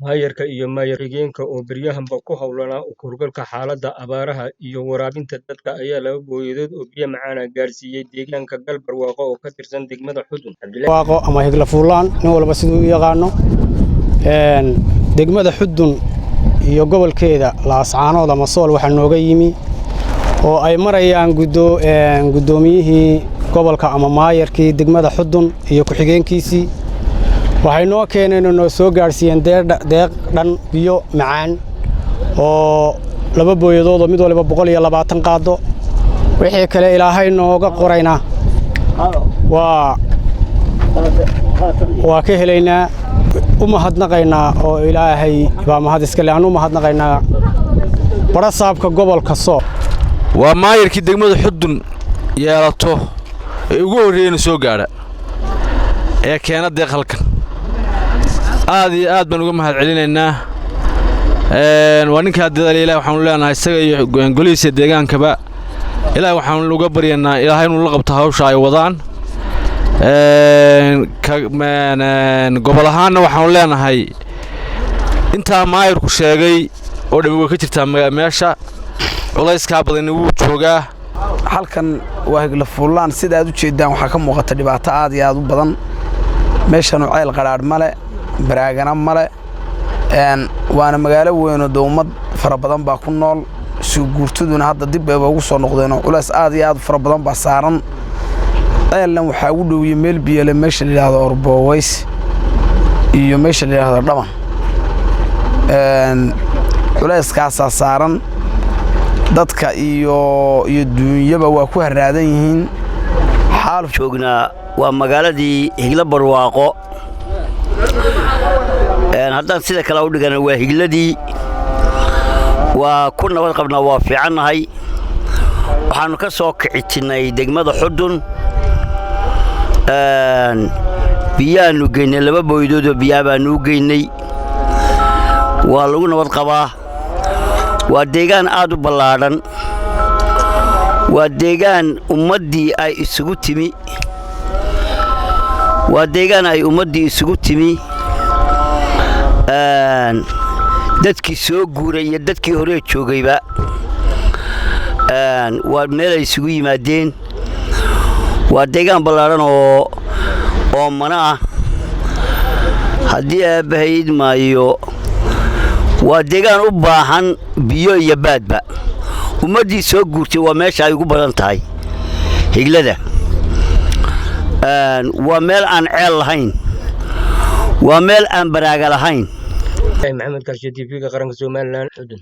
Maayarka iyo maayar xigeenka oo beryahanba ku hawlanaa u kurgalka xaaladda abaaraha iyo waraabinta dadka ayaa laba booyadood oo biyo macaan ah gaarsiiyey deegaanka Galbarwaaqo oo ka tirsan degmada Xudun. Waaqo ama Higla Fuulaan nin walba siduu u yaqaano degmada Xudun iyo gobolkeeda Laascaanood ama Sool waxa nooga yimi oo ay marayaan gudoomiyihii gobolka ama maayarkii degmada Xudun iyo ku xigeenkiisii waxay noo keeneen inoo soo gaarsiiyeen deeq dhan biyo macaan oo laba booyadood oo mid walba 120 qaado wixii kale Ilaahay nooga qorayna waa ka helaynaa uma hadnaqaynaa oo Ilaahay baa mahad iska leh aanu mahadnaqaynaa barasaabka gobolka Sool waa maayarkii degmada Xudun yeelato ee ugu horeeyay soo gaara ee keena deeq halkan aad iyo aad baan uga mahad celinaynaa waa ninka dadaalay Ilaahay waxaan u leenahay isaga iyo golihiisa deegaankaba Ilaahay waxaan uga baryaynaa Ilaahay inuu la qabto hawsha ay wadaan gobol ahaanna waxaan leenahay inta maayarku sheegay oo dhabiga ka jirta meesha culayska badan uu joogaa halkan waa Higla Fuulaan sida aad u jeedaan waxa ka muuqata dhibaato aad iyo aad u badan meeshan oo ceel qaraar male baraagana male waana magaalo weyn oo dawmad fara badan baa ku nool soo guurtaduna hadda dib ay ugu soo noqdeen culays aad iyo aad fara badan baa saaran ceelna waxa u dhow meel biyo leh meesha la yiraahdo Orboways iyo meesha la yiraahdo Dhaman culayskaas saaran dadka iyo duunyaba waa ku haraadan yihiin xaal joognaa waa magaaladii Higla Barwaaqo haddaan sida kale u dhigana waa higladii waa ku nabad qabnaa waa fiicanahay waxaanu ka soo kicitinay degmada Xudun biyaanu geynay laba booyadood oo biyo baanu geynay waa lagu nabad qabaa waa deegaan aad u ballaaran waa deegaan ummadii ay isugu timi dadkii soo guuray iyo dadkii hore joogayba waa meel ay isugu yimaadeen waa deegaan ballaaran oo mana ah haddii aabahayd maayo waa deegaan u baahan biyo iyo baadba ummadii soo guurtay waa meesha ay ugu badan tahay higlada waa meel aan ceel lahayn waa meel aan baraaga lahayn Maxamed Karshe TV-ga qaranka Soomaaliland Xudun